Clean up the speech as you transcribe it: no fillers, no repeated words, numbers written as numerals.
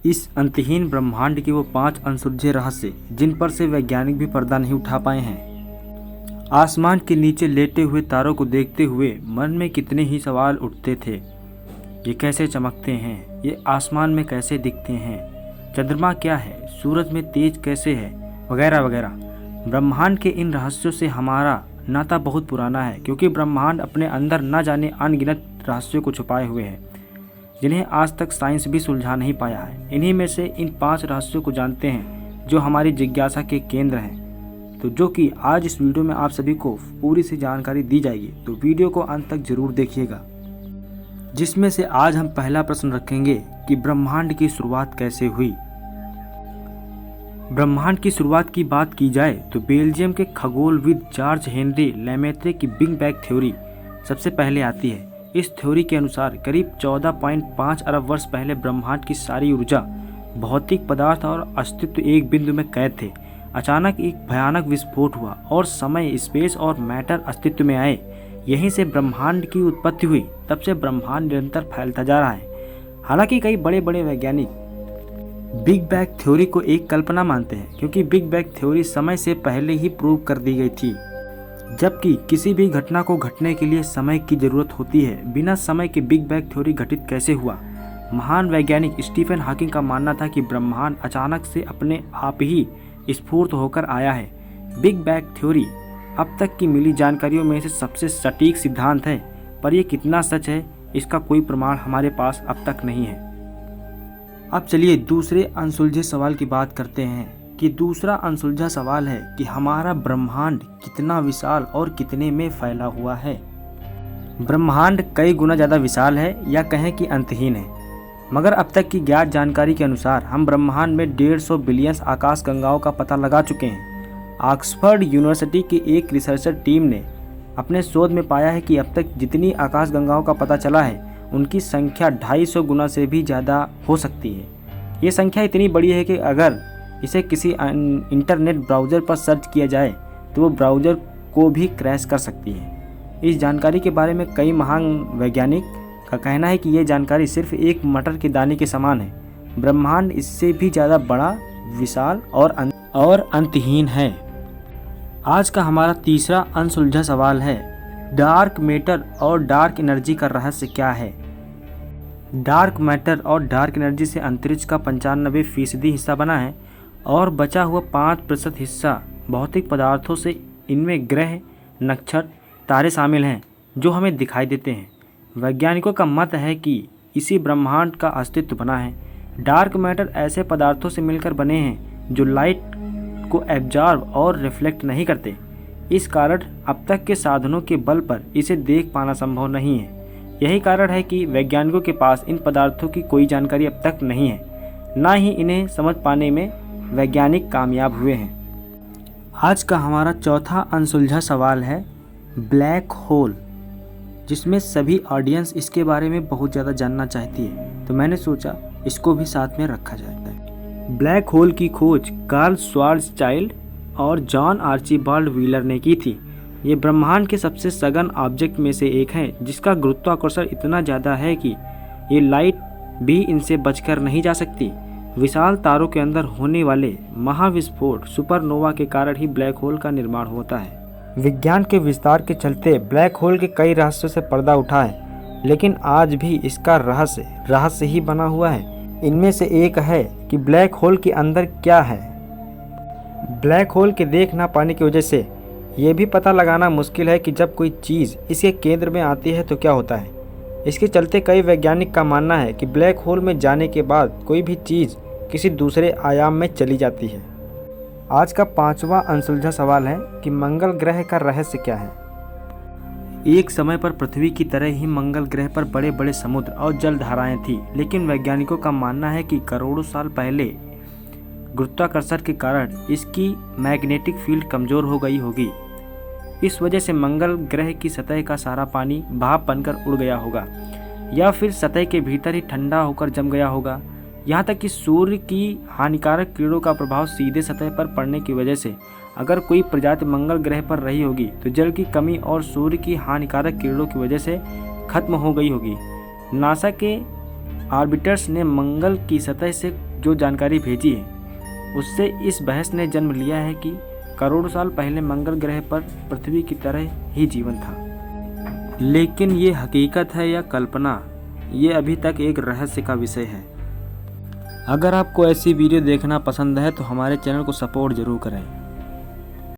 इस अंतहीन ब्रह्मांड के वो 5 अनसुलझे रहस्य जिन पर से वैज्ञानिक भी पर्दा नहीं उठा पाए हैं। आसमान के नीचे लेटे हुए तारों को देखते हुए मन में कितने ही सवाल उठते थे। ये कैसे चमकते हैं, ये आसमान में कैसे दिखते हैं, चंद्रमा क्या है, सूरज में तेज कैसे है, वगैरह वगैरह। ब्रह्मांड के इन रहस्यों से हमारा नाता बहुत पुराना है, क्योंकि ब्रह्मांड अपने अंदर न जाने अनगिनत रहस्यों को छुपाए हुए है जिन्हें आज तक साइंस भी सुलझा नहीं पाया है। इन्हीं में से इन 5 रहस्यों को जानते हैं जो हमारी जिज्ञासा के केंद्र हैं, तो जो कि आज इस वीडियो में आप सभी को पूरी सी जानकारी दी जाएगी। तो वीडियो को अंत तक जरूर देखिएगा, जिसमें से आज हम पहला प्रश्न रखेंगे कि ब्रह्मांड की शुरुआत कैसे हुई। ब्रह्मांड की शुरुआत की बात की जाए तो बेल्जियम के खगोलविद जॉर्ज हेनरी लेमेत्रे की बिग बैंग थ्योरी सबसे पहले आती है। इस थ्योरी के अनुसार करीब 14.5 अरब वर्ष पहले ब्रह्मांड की सारी ऊर्जा, भौतिक पदार्थ और अस्तित्व एक बिंदु में कैद थे। अचानक एक भयानक विस्फोट हुआ और समय, स्पेस और मैटर अस्तित्व में आए। यहीं से ब्रह्मांड की उत्पत्ति हुई। तब से ब्रह्मांड निरंतर फैलता जा रहा है। हालांकि कई बड़े बड़े वैज्ञानिक बिग बैंग थ्योरी को एक कल्पना मानते हैं, क्योंकि बिग बैंग थ्योरी समय से पहले ही प्रूव कर दी गई थी, जबकि किसी भी घटना को घटने के लिए समय की जरूरत होती है। बिना समय के बिग बैंग थ्योरी घटित कैसे हुआ। महान वैज्ञानिक स्टीफन हॉकिंग का मानना था कि ब्रह्मांड अचानक से अपने आप ही स्फूर्त होकर आया है। बिग बैंग थ्योरी अब तक की मिली जानकारियों में से सबसे सटीक सिद्धांत है, पर यह कितना सच है इसका कोई प्रमाण हमारे पास अब तक नहीं है। अब चलिए दूसरे अनसुलझे सवाल की बात करते हैं कि दूसरा अनसुलझा सवाल है कि हमारा ब्रह्मांड कितना विशाल और कितने में फैला हुआ है। ब्रह्मांड कई गुना ज़्यादा विशाल है या कहें कि अंतहीन है, मगर अब तक की ज्ञात जानकारी के अनुसार हम ब्रह्मांड में 150 बिलियन आकाश गंगाओं का पता लगा चुके हैं। ऑक्सफोर्ड यूनिवर्सिटी की एक रिसर्चर टीम ने अपने शोध में पाया है कि अब तक जितनी आकाश गंगाओं का पता चला है उनकी संख्या 250 गुना से भी ज़्यादा हो सकती है। ये संख्या इतनी बड़ी है कि अगर इसे किसी इंटरनेट ब्राउज़र पर सर्च किया जाए तो वो ब्राउज़र को भी क्रैश कर सकती है। इस जानकारी के बारे में कई महान वैज्ञानिक का कहना है कि ये जानकारी सिर्फ एक मटर के दाने के समान है। ब्रह्मांड इससे भी ज़्यादा बड़ा, विशाल और अंतहीन है। आज का हमारा तीसरा अनसुलझा सवाल है, डार्क मैटर और डार्क एनर्जी का रहस्य क्या है। डार्क मैटर और डार्क एनर्जी से अंतरिक्ष का 95% हिस्सा बना है और बचा हुआ 5% हिस्सा भौतिक पदार्थों से। इनमें ग्रह, नक्षत्र, तारे शामिल हैं जो हमें दिखाई देते हैं। वैज्ञानिकों का मत है कि इसी ब्रह्मांड का अस्तित्व बना है। डार्क मैटर ऐसे पदार्थों से मिलकर बने हैं जो लाइट को एब्जॉर्ब और रिफ्लेक्ट नहीं करते। इस कारण अब तक के साधनों के बल पर इसे देख पाना संभव नहीं है। यही कारण है कि वैज्ञानिकों के पास इन पदार्थों की कोई जानकारी अब तक नहीं है, ना ही इन्हें समझ पाने में वैज्ञानिक कामयाब हुए हैं। आज का हमारा चौथा अनसुलझा सवाल है ब्लैक होल, जिसमें सभी ऑडियंस इसके बारे में बहुत ज़्यादा जानना चाहती है, तो मैंने सोचा इसको भी साथ में रखा जाए। ब्लैक होल की खोज कार्ल श्वार्ज़चाइल्ड और जॉन आर्चीबाल्ड व्हीलर ने की थी। ये ब्रह्मांड के सबसे सघन ऑब्जेक्ट में से एक है, जिसका गुरुत्वाकर्षण इतना ज़्यादा है कि ये लाइट भी इनसे बचकर नहीं जा सकती। विशाल तारों के अंदर होने वाले महाविस्फोट, सुपरनोवा के कारण ही ब्लैक होल का निर्माण होता है। विज्ञान के विस्तार के चलते ब्लैक होल के कई रहस्यों से पर्दा उठा है, लेकिन आज भी इसका रहस्य ही बना हुआ है। इनमें से एक है कि ब्लैक होल के अंदर क्या है। ब्लैक होल के देख ना पाने की वजह से ये भी पता लगाना मुश्किल है कि जब कोई चीज़ इसके केंद्र में आती है तो क्या होता है। इसके चलते कई वैज्ञानिक का मानना है कि ब्लैक होल में जाने के बाद कोई भी चीज़ किसी दूसरे आयाम में चली जाती है। आज का पांचवा अनसुलझा सवाल है कि मंगल ग्रह का रहस्य क्या है। एक समय पर पृथ्वी की तरह ही मंगल ग्रह पर बड़े बड़े समुद्र और जलधाराएं थी, लेकिन वैज्ञानिकों का मानना है कि करोड़ों साल पहले गुरुत्वाकर्षण के कारण इसकी मैग्नेटिक फील्ड कमज़ोर हो गई होगी। इस वजह से मंगल ग्रह की सतह का सारा पानी भाप बनकर उड़ गया होगा, या फिर सतह के भीतर ही ठंडा होकर जम गया होगा। यहाँ तक कि सूर्य की हानिकारक किरणों का प्रभाव सीधे सतह पर पड़ने की वजह से अगर कोई प्रजाति मंगल ग्रह पर रही होगी तो जल की कमी और सूर्य की हानिकारक किरणों की वजह से खत्म हो गई होगी। नासा के ऑर्बिटर्स ने मंगल की सतह से जो जानकारी भेजी है उससे इस बहस ने जन्म लिया है कि करोड़ों साल पहले मंगल ग्रह पर पृथ्वी की तरह ही जीवन था। लेकिन ये हकीकत है या कल्पना, ये अभी तक एक रहस्य का विषय है। अगर आपको ऐसी वीडियो देखना पसंद है तो हमारे चैनल को सपोर्ट ज़रूर करें।